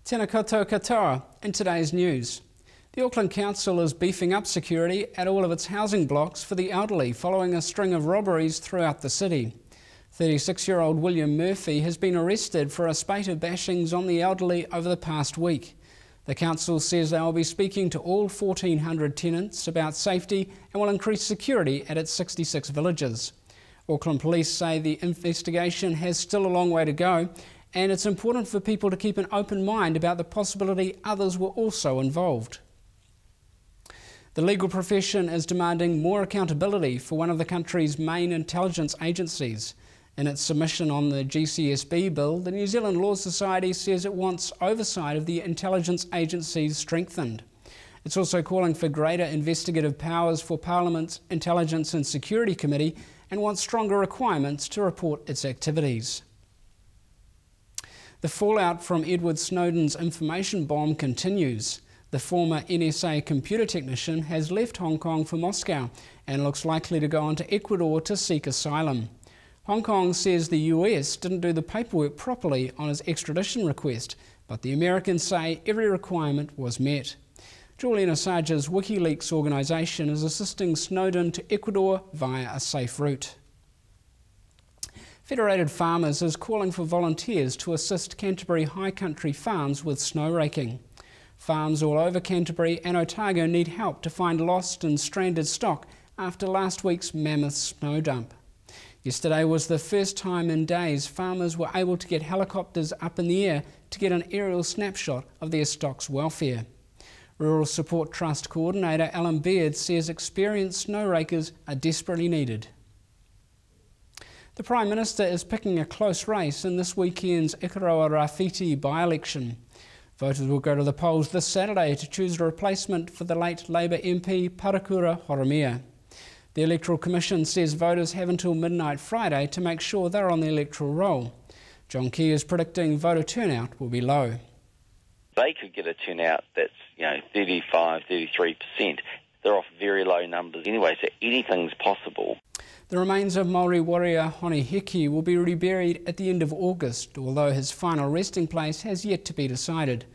Tēnā koutou katoa. In today's news, the Auckland Council is beefing up security at all of its housing blocks for the elderly following a string of robberies throughout the city. 36-year-old William Murphy has been arrested for a spate of bashings on the elderly over the past week. The council says they will be speaking to all 1,400 tenants about safety and will increase security at its 66 villages. Auckland Police say the investigation has still a long way to go, and it's important for people to keep an open mind about the possibility others were also involved. The legal profession is demanding more accountability for one of the country's main intelligence agencies. In its submission on the GCSB bill, the New Zealand Law Society says it wants oversight of the intelligence agencies strengthened. It's also calling for greater investigative powers for Parliament's Intelligence and Security Committee and wants stronger requirements to report its activities. The fallout from Edward Snowden's information bomb continues. The former NSA computer technician has left Hong Kong for Moscow and looks likely to go on to Ecuador to seek asylum. Hong Kong says the US didn't do the paperwork properly on his extradition request, but the Americans say every requirement was met. Julian Assange's WikiLeaks organisation is assisting Snowden to Ecuador via a safe route. Federated Farmers is calling for volunteers to assist Canterbury high country farms with snow raking. Farms all over Canterbury and Otago need help to find lost and stranded stock after last week's mammoth snow dump. Yesterday was the first time in days farmers were able to get helicopters up in the air to get an aerial snapshot of their stock's welfare. Rural Support Trust Coordinator Alan Beard says experienced snow rakers are desperately needed. The Prime Minister is picking a close race in this weekend's Ikaroa Rafiti by-election. Voters will go to the polls this Saturday to choose a replacement for the late Labour MP Parakura Horomia. The Electoral Commission says voters have until midnight Friday to make sure they're on the electoral roll. John Key is predicting voter turnout will be low. They could get a turnout that's 35, 33%. They're off very low numbers anyway, so anything's possible. The remains of Māori warrior Hickey will be reburied at the end of August, although his final resting place has yet to be decided.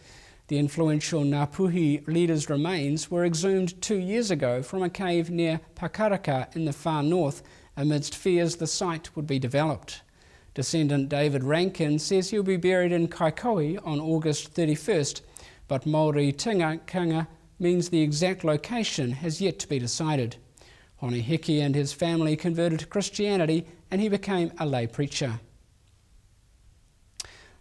The influential Ngāpuhi leader's remains were exhumed 2 years ago from a cave near Pakaraka in the far north, amidst fears the site would be developed. Descendant David Rankin says he'll be buried in Kaikohe on August 31st, but Māori tingakanga means the exact location has yet to be decided. Hickey and his family converted to Christianity and he became a lay preacher.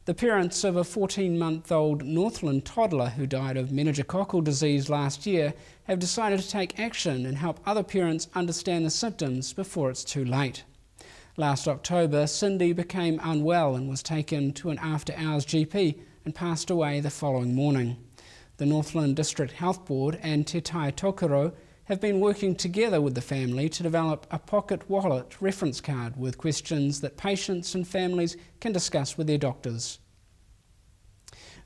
The parents of a 14-month-old Northland toddler who died of meningococcal disease last year have decided to take action and help other parents understand the symptoms before it's too late. Last October, Cindy became unwell and was taken to an after-hours GP and passed away the following morning. The Northland District Health Board and Te Tai Tokoro have been working together with the family to develop a pocket wallet reference card with questions that patients and families can discuss with their doctors.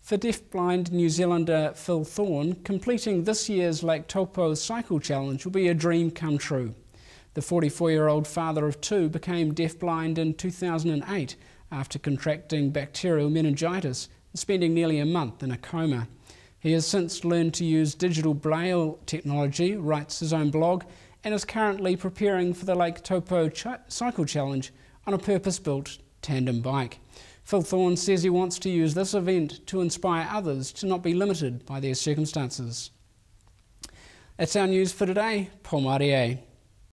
For deaf-blind New Zealander Phil Thorne, completing this year's Lake Taupo Cycle Challenge will be a dream come true. The 44-year-old father of two became deaf-blind in 2008 after contracting bacterial meningitis and spending nearly a month in a coma. He has since learned to use digital braille technology, writes his own blog, and is currently preparing for the Lake Taupo Cycle Challenge on a purpose-built tandem bike. Phil Thorne says he wants to use this event to inspire others to not be limited by their circumstances. That's our news for today. Pō Mārie.